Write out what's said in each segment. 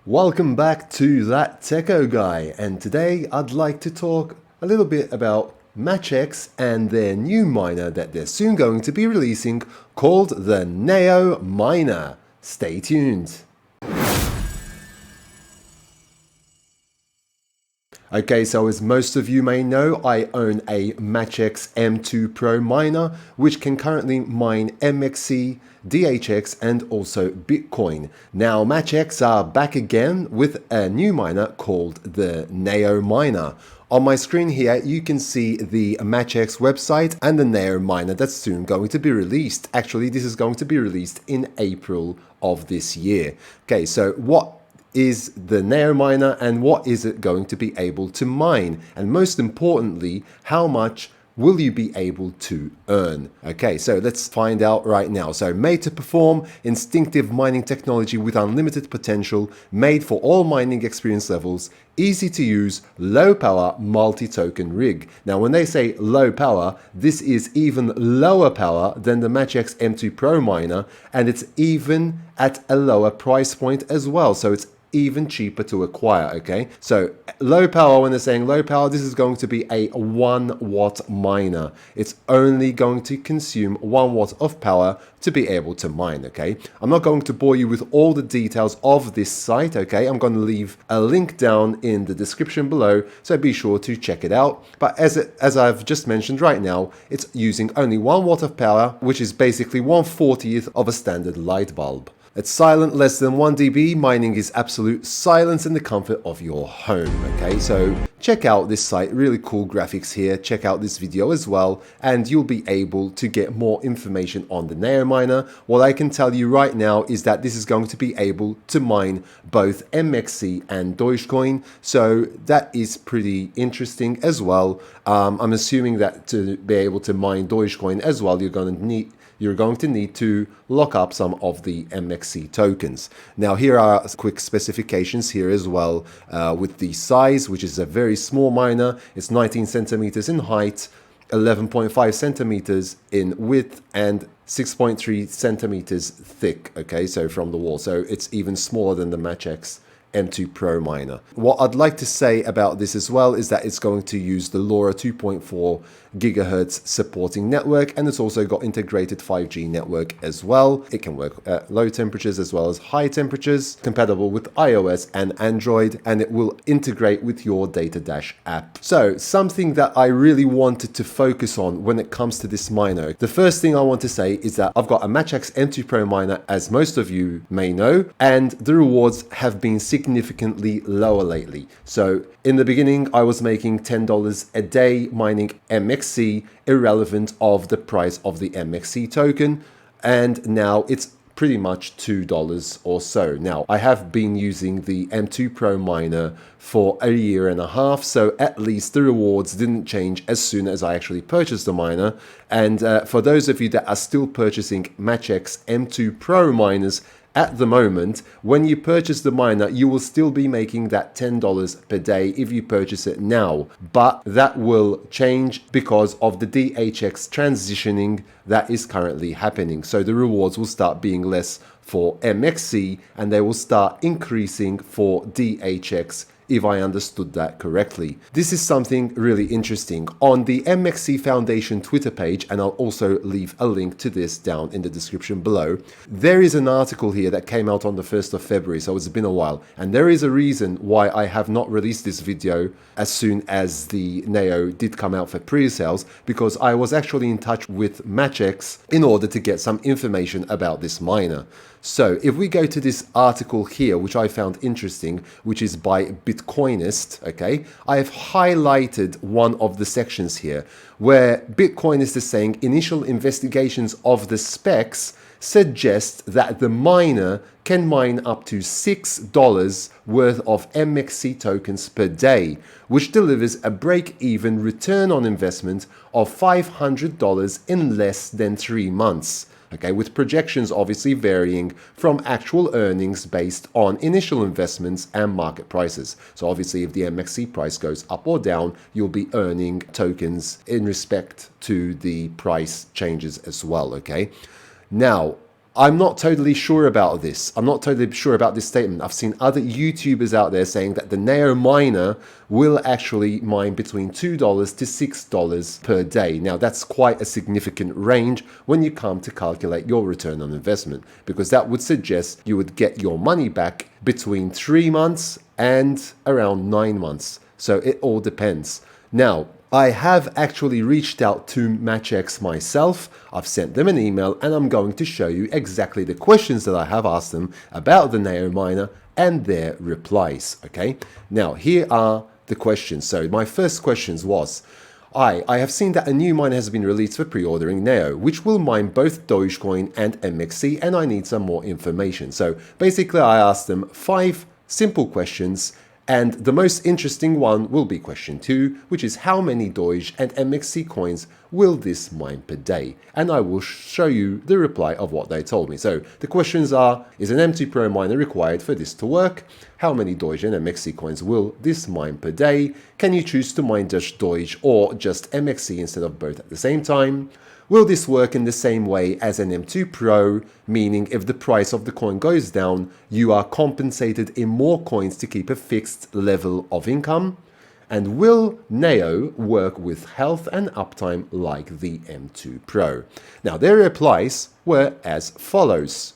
Welcome back to That Techo Guy, and today I'd like to talk a little bit about MatchX and their new miner that they're soon going to be releasing called the Neo Miner. Stay tuned. Okay, so as most of you may know, I own a MatchX M2 Pro miner, which can currently mine MXC, DHX, and also Bitcoin. Now, MatchX are back again with a new miner called the Neo Miner. On my screen here, you can see the MatchX website and the Neo Miner that's soon going to be released. Actually, this is going to be released in April of this year. Okay, so what is the Neo Miner and what is it going to be able to mine? And most importantly, how much will you be able to earn? Okay, so let's find out right now. So made to perform, instinctive mining technology with unlimited potential, made for all mining experience levels, easy to use, low power, multi-token rig. Now when they say low power, this is even lower power than the MatchX M2 Pro miner, and it's even at a lower price point as well. So it's even cheaper to acquire. Okay, so low power, when they're saying low power, this is going to be a 1 watt miner. It's only going to consume 1 watt of power to be able to mine. Okay, I'm not going to bore you with all the details of this site. Okay, I'm going to leave a link down in the description below, so be sure to check it out. But as I've just mentioned right now, it's using only 1 watt of power, which is basically 1/40th of a standard light bulb. It's silent, less than 1 dB. Mining is absolute silence in the comfort of your home. Okay, so check out this site, really cool graphics here. Check out this video as well, and you'll be able to get more information on the Neo Miner. What I can tell you right now is that this is going to be able to mine both MXC and Dogecoin, so that is pretty interesting as well. I'm assuming that to be able to mine Dogecoin as well, you're going to need to lock up some of the MXC tokens. Now here are quick specifications here as well, with the size, which is a very small miner. It's 19 centimeters in height, 11.5 centimeters in width, and 6.3 centimeters thick. Okay, so from the wall, so it's even smaller than the MatchX M2 Pro miner. What I'd like to say about this as well is that it's going to use the LoRa 2.4 gigahertz supporting network, and it's also got integrated 5G network as well. It can work at low temperatures as well as high temperatures, compatible with iOS and Android, and it will integrate with your Data Dash app. So something that I really wanted to focus on when it comes to this miner, the first thing I want to say is that I've got a MatchX M2 Pro miner, as most of you may know, and the rewards have been significantly lower lately. So in the beginning, I was making $10 a day mining MXC, irrelevant of the price of the MXC token, and now it's pretty much $2 or so. Now, I have been using the M2 Pro miner for a year and a half, so at least the rewards didn't change as soon as I actually purchased the miner. And for those of you that are still purchasing MatchX M2 Pro miners, at the moment, when you purchase the miner, you will still be making that $10 per day if you purchase it now. But that will change because of the DHX transitioning that is currently happening. So the rewards will start being less for MXC and they will start increasing for DHX, if I understood that correctly. This is something really interesting. On the MXC Foundation Twitter page, and I'll also leave a link to this down in the description below, there is an article here that came out on the 1st of February, so it's been a while. And there is a reason why I have not released this video as soon as the Neo did come out for pre-sales, because I was actually in touch with MatchX in order to get some information about this miner. So if we go to this article here, which I found interesting, which is by Bitcoinist, okay, I have highlighted one of the sections here where Bitcoinist is saying initial investigations of the specs suggest that the miner can mine up to $6 worth of MXC tokens per day, which delivers a break-even return on investment of $500 in less than 3 months. Okay, with projections obviously varying from actual earnings based on initial investments and market prices. So obviously if the MXC price goes up or down, you'll be earning tokens in respect to the price changes as well, okay? Now, I'm not totally sure about this. I'm not totally sure about this statement. I've seen other YouTubers out there saying that the Neo miner will actually mine between $2 to $6 per day. Now, that's quite a significant range when you come to calculate your return on investment, because that would suggest you would get your money back between 3 months and around 9 months. So it all depends. Now, I have actually reached out to MatchX myself. I've sent them an email and I'm going to show you exactly the questions that I have asked them about the Neo miner and their replies. Okay, now here are the questions. So my first questions was, I have seen that a new miner has been released for pre-ordering Neo, which will mine both Dogecoin and MXC, and I need some more information. So basically I asked them 5 simple questions, and the most interesting one will be question 2, which is how many Doge and MXC coins will this mine per day? And I will show you the reply of what they told me. So the questions are, is an M2 Pro miner required for this to work? How many Doge and MXC coins will this mine per day? Can you choose to mine just Doge or just MXC instead of both at the same time? Will this work in the same way as an M2 Pro, meaning if the price of the coin goes down, you are compensated in more coins to keep a fixed level of income? And will Neo work with health and uptime like the M2 Pro? Now, their replies were as follows.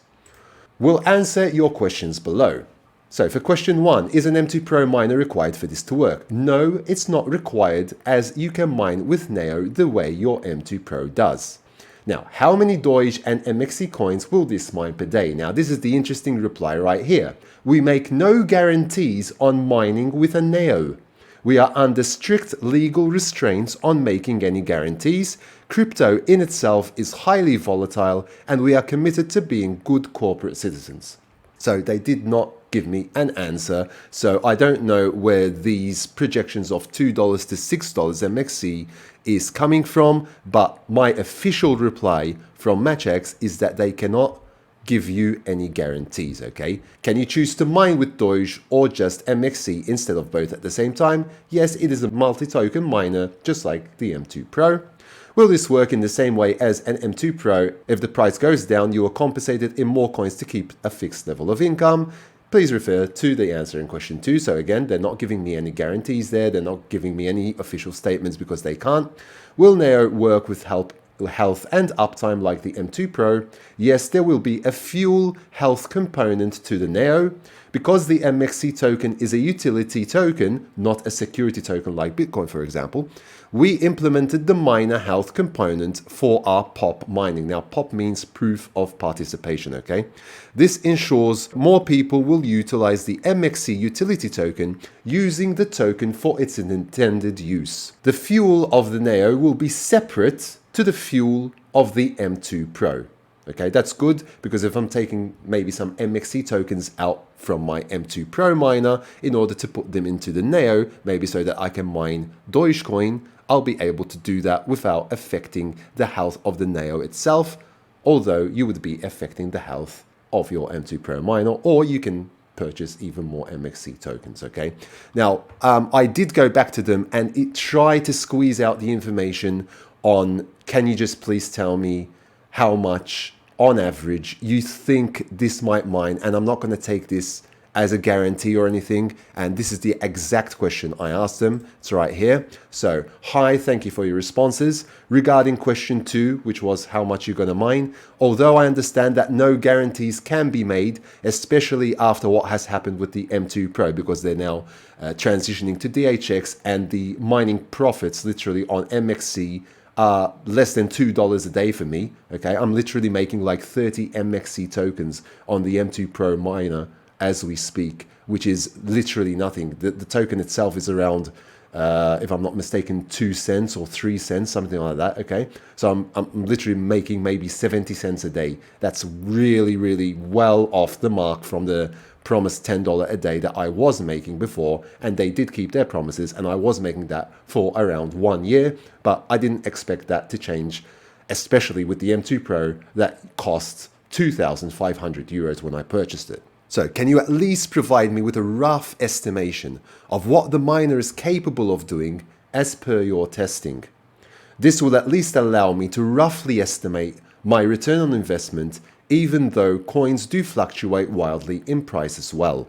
We'll answer your questions below. So for question 1, is an M2 Pro miner required for this to work? No, it's not required, as you can mine with Neo the way your M2 Pro does. Now, how many Doge and MXC coins will this mine per day? Now, this is the interesting reply right here. We make no guarantees on mining with a Neo. We are under strict legal restraints on making any guarantees. Crypto in itself is highly volatile, and we are committed to being good corporate citizens. So they did not give me an answer. So I don't know where these projections of $2 to $6 MXC is coming from, but my official reply from MatchX is that they cannot give you any guarantees, okay? Can you choose to mine with Doge or just MXC instead of both at the same time? Yes, it is a multi-token miner, just like the M2 Pro. Will this work in the same way as an M2 Pro? If the price goes down, you are compensated in more coins to keep a fixed level of income. Please refer to the answer in question 2. So again, they're not giving me any guarantees there. They're not giving me any official statements because they can't. Will Neo work with health and uptime like the M2 Pro? Yes, there will be a fuel health component to the Neo. Because the MXC token is a utility token, not a security token like Bitcoin, for example, we implemented the miner health component for our POP mining. Now, POP means proof of participation, okay? This ensures more people will utilize the MXC utility token using the token for its intended use. The fuel of the Neo will be separate to the fuel of the M2 Pro. Okay, that's good, because if I'm taking maybe some MXC tokens out from my M2 Pro miner in order to put them into the Neo, maybe so that I can mine Dogecoin, I'll be able to do that without affecting the health of the Neo itself, although you would be affecting the health of your M2 Pro miner, or you can purchase even more MXC tokens, okay? Now, I did go back to them and try to squeeze out the information on, can you just please tell me how much on average you think this might mine? And I'm not going to take this as a guarantee or anything, and this is the exact question I asked them. It's right here. So, hi, thank you for your responses. Regarding question 2, which was how much you're going to mine, although I understand that no guarantees can be made, especially after what has happened with the M2 Pro, because they're now transitioning to DHX, and the mining profits literally on MXC are less than $2 a day for me, okay? I'm literally making like 30 MXC tokens on the M2 Pro miner as we speak, which is literally nothing. The token itself is around, if I'm not mistaken, 2 cents or 3 cents, something like that, okay? So I'm literally making maybe 70 cents a day. That's really, really well off the mark from the promised $10 a day that I was making before, and they did keep their promises, and I was making that for around 1 year, but I didn't expect that to change, especially with the M2 Pro that cost 2,500 euros when I purchased it. So can you at least provide me with a rough estimation of what the miner is capable of doing as per your testing? This will at least allow me to roughly estimate my return on investment even though coins do fluctuate wildly in price as well.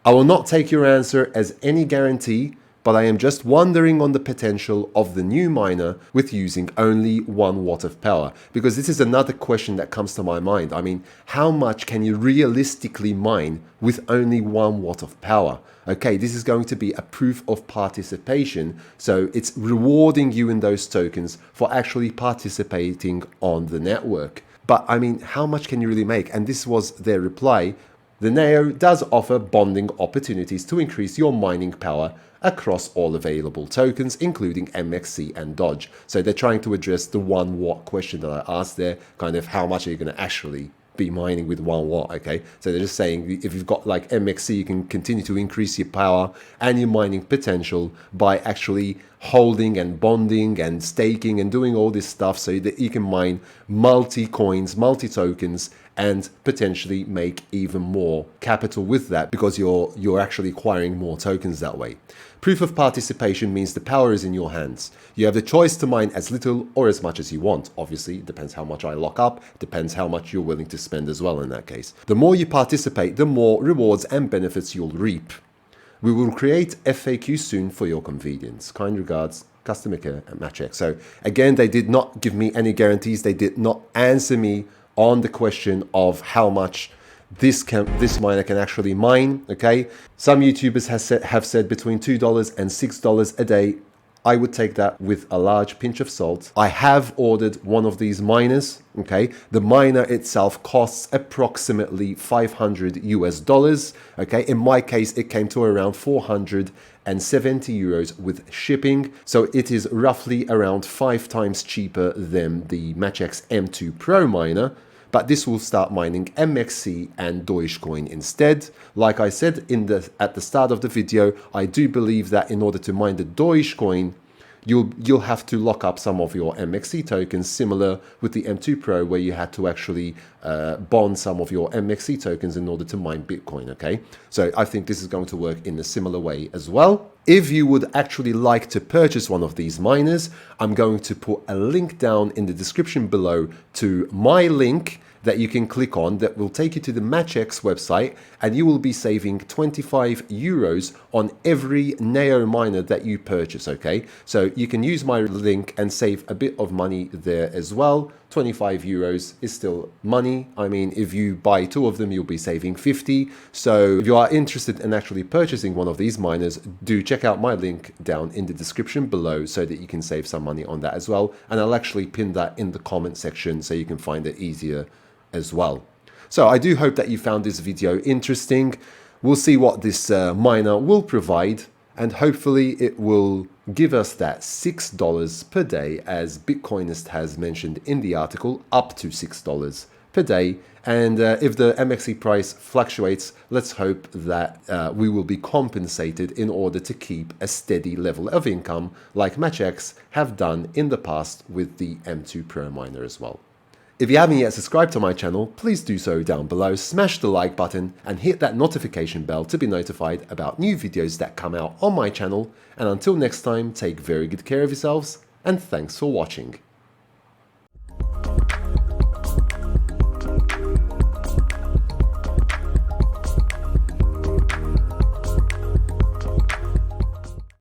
I will not take your answer as any guarantee, but I am just wondering on the potential of the new miner with using only 1 watt of power, because this is another question that comes to my mind. I mean, how much can you realistically mine with only 1 watt of power? Okay, this is going to be a proof of participation, so it's rewarding you in those tokens for actually participating on the network. But I mean, how much can you really make? And this was their reply. The Neo does offer bonding opportunities to increase your mining power across all available tokens, including MXC and Doge. So they're trying to address the 1 watt question that I asked there, kind of how much are you going to actually be mining with 1 watt, okay? So they're just saying if you've got like MXC, you can continue to increase your power and your mining potential by actually holding and bonding and staking and doing all this stuff so that you can mine multi-coins, multi-tokens, and potentially make even more capital with that because you're actually acquiring more tokens that way. Proof of participation means the power is in your hands. You have the choice to mine as little or as much as you want. Obviously, it depends how much I lock up, depends how much you're willing to spend as well in that case. The more you participate, the more rewards and benefits you'll reap. We will create FAQ soon for your convenience. Kind regards, customer care at MatchX. So again, they did not give me any guarantees. They did not answer me on the question of how much this miner can actually mine. Okay, some YouTubers have said between $2 and $6 a day. I would take that with a large pinch of salt. I have ordered one of these miners. Okay, the miner itself costs approximately $500 US. Okay, in my case, it came to around 470 euros with shipping. So it is roughly around 5 times cheaper than the MatchX M2 Pro miner. But this will start mining MXC and Dogecoin instead. Like I said at the start of the video, I do believe that in order to mine the Dogecoin, you'll have to lock up some of your MXC tokens, similar with the M2 Pro, where you had to actually bond some of your MXC tokens in order to mine Bitcoin, okay? So I think this is going to work in a similar way as well. If you would actually like to purchase one of these miners, I'm going to put a link down in the description below to my link that you can click on that will take you to the MatchX website, and you will be saving 25 euros on every Neo miner that you purchase, okay? So you can use my link and save a bit of money there as well. 25 euros is still money. I mean, if you buy 2 of them, you'll be saving 50. So if you are interested in actually purchasing one of these miners, do check out my link down in the description below so that you can save some money on that as well. And I'll actually pin that in the comment section so you can find it easier as well. So I do hope that you found this video interesting. We'll see what this miner will provide, and hopefully it will give us that $6 per day, as Bitcoinist has mentioned in the article, up to $6 per day. And if the MXC price fluctuates, let's hope that we will be compensated in order to keep a steady level of income like MatchX have done in the past with the M2 Pro miner as well. If you haven't yet subscribed to my channel, please do so down below, smash the like button and hit that notification bell to be notified about new videos that come out on my channel. And until next time, take very good care of yourselves, and thanks for watching.